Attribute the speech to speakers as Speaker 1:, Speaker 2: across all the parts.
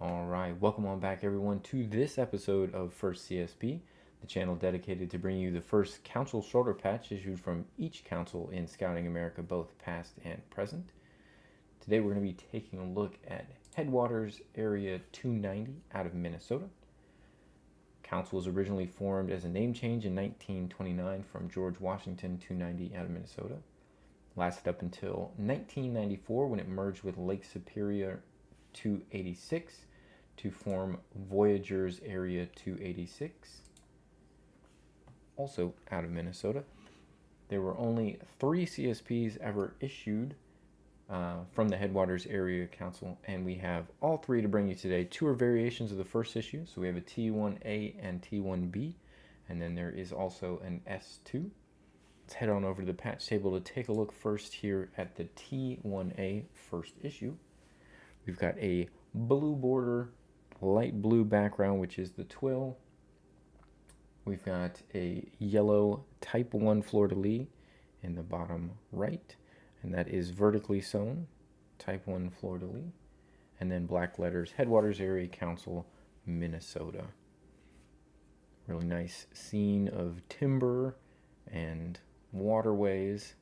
Speaker 1: All right, welcome on back, everyone, to this episode of First CSP, the channel dedicated to bringing you the first council shoulder patch issued from each council in Scouting America, both past and present. Today, we're going to be taking a look at Headwaters Area 290 out of Minnesota. Council was originally formed as a name change in 1929 from George Washington 290 out of Minnesota. Lasted up until 1994 when it merged with Lake Superior 286 to form Voyageurs Area 286, also out of Minnesota. There were only 3 CSPs ever issued from the Headwaters Area Council, and we have all 3 to bring you today. 2 are variations of the first issue, so we have a T1A and T1B, and then there is also an S2. Let's head on over to the patch table to take a look first here at the T1A first issue. We've got a blue border, light blue background, which is the twill. We've got a yellow type 1 fleur-de-lis in the bottom right, and that is vertically sewn, type 1 fleur-de-lis. And then black letters, Headwaters Area Council, Minnesota. Really nice scene of timber and waterways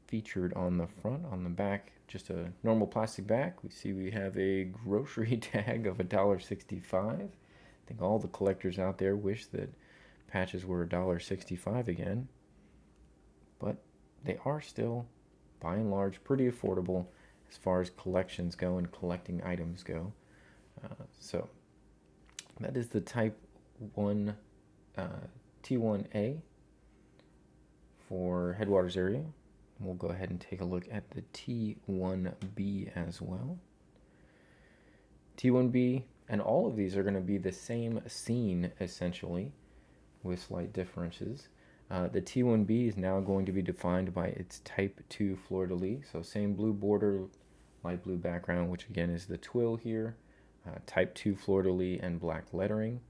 Speaker 1: featured on the front. On the back, just a normal plastic bag. We have a grocery tag of $1.65. I think all the collectors out there wish that patches were $1.65 again, but they are still, by and large, pretty affordable as far as collections go and collecting items go. So that is the Type 1 T1A for Headwaters Area. We'll go ahead and take a look at the T1B as well. T1B, and all of these are going to be the same scene, essentially, with slight differences. The T1B is now going to be defined by its Type 2 fleur-de-lis, so same blue border, light blue background, which again is the twill here, Type 2 fleur-de-lis and black lettering.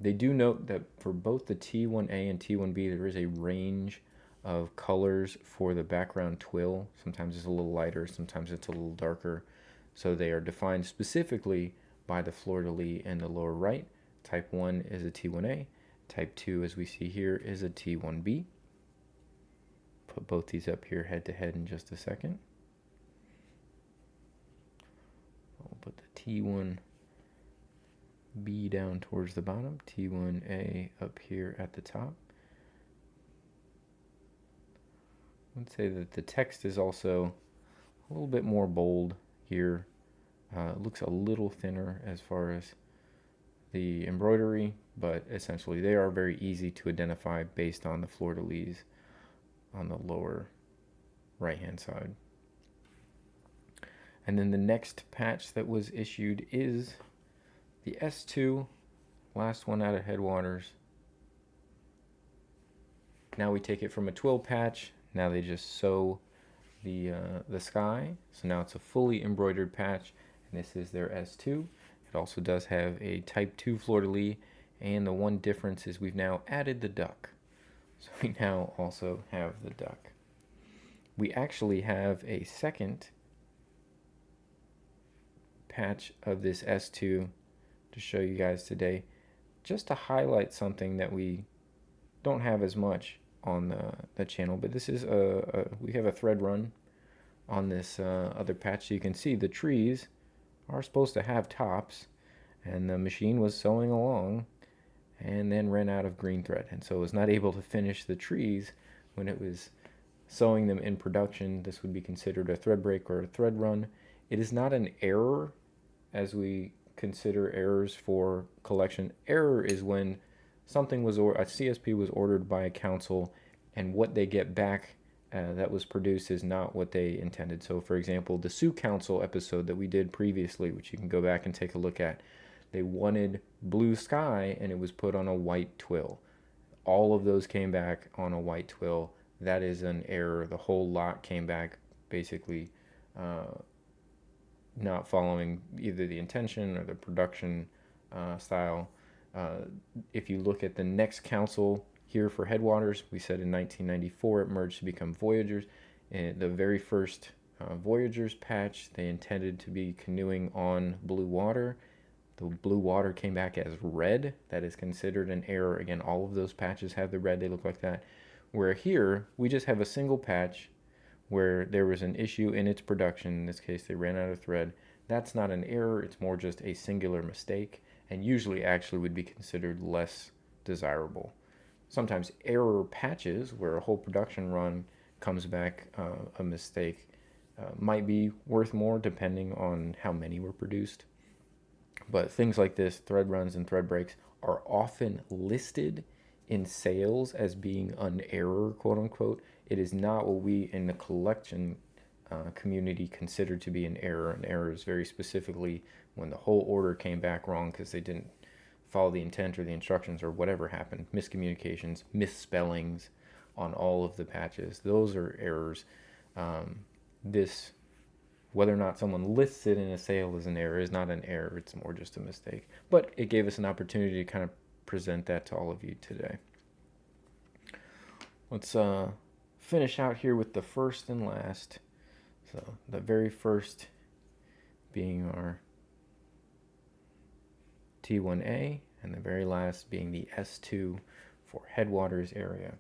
Speaker 1: They do note that for both the T1A and T1B, there is a range of colors for the background twill. Sometimes it's a little lighter, sometimes it's a little darker. So they are defined specifically by the fleur-de-lis in the lower right. Type 1 is a T1A. Type 2, as we see here, is a T1B. Put both these up here head to head in just a second. I'll put the T1B down towards the bottom, T1A up here at the top. I'd say that the text is also a little bit more bold here. It looks a little thinner as far as the embroidery, but essentially they are very easy to identify based on the fleur-de-lis on the lower right-hand side. And then the next patch that was issued is the S2, last one out of Headwaters. Now we take it from a twill patch. Now they just sew the sky. So now it's a fully embroidered patch, and this is their S2. It also does have a Type 2 fleur-de-lis, and the one difference is we've now added the duck. So we now also have the duck. We actually have a second patch of this S2 to show you guys today, just to highlight something that we don't have as much on the channel, but this is we have a thread run on this other patch, so you can see the trees are supposed to have tops, and the machine was sewing along and then ran out of green thread, and so it was not able to finish the trees when it was sewing them in production. This would be considered a thread break or a thread run. It is not an error as we consider errors for collection. Error is when something was, a CSP was ordered by a council, and what they get back that was produced is not what they intended. So, for example, the Sioux Council episode that we did previously, which you can go back and take a look at, they wanted blue sky, and it was put on a white twill. All of those came back on a white twill. That is an error. The whole lot came back basically not following either the intention or the production style. If you look at the next council here for Headwaters, we said in 1994 it merged to become Voyageurs. And the very first Voyager's patch, they intended to be canoeing on blue water. The blue water came back as red. That is considered an error. Again, all of those patches have the red. They look like that. Where here, we just have a single patch where there was an issue in its production. In this case, they ran out of thread. That's not an error. It's more just a singular mistake, and usually actually would be considered less desirable. Sometimes error patches where a whole production run comes back a mistake might be worth more depending on how many were produced. But things like this, thread runs and thread breaks, are often listed in sales as being an error, quote unquote. It is not what we in the collection community consider to be an error. An error is very specifically when the whole order came back wrong because they didn't follow the intent or the instructions or whatever happened. Miscommunications, misspellings on all of the patches. Those are errors. This Whether or not someone lists it in a sale as an error is not an error. It's more just a mistake. But it gave us an opportunity to kind of present that to all of you today. Let's finish out here with the first and last. So the very first being our T1A and the very last being the S2 for Headwaters Area.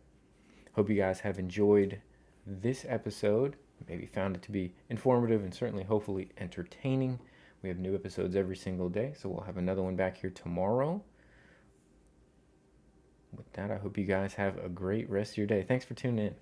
Speaker 1: Hope you guys have enjoyed this episode. Maybe found it to be informative and certainly hopefully entertaining. We have new episodes every single day, so we'll have another one back here tomorrow. With that, I hope you guys have a great rest of your day. Thanks for tuning in.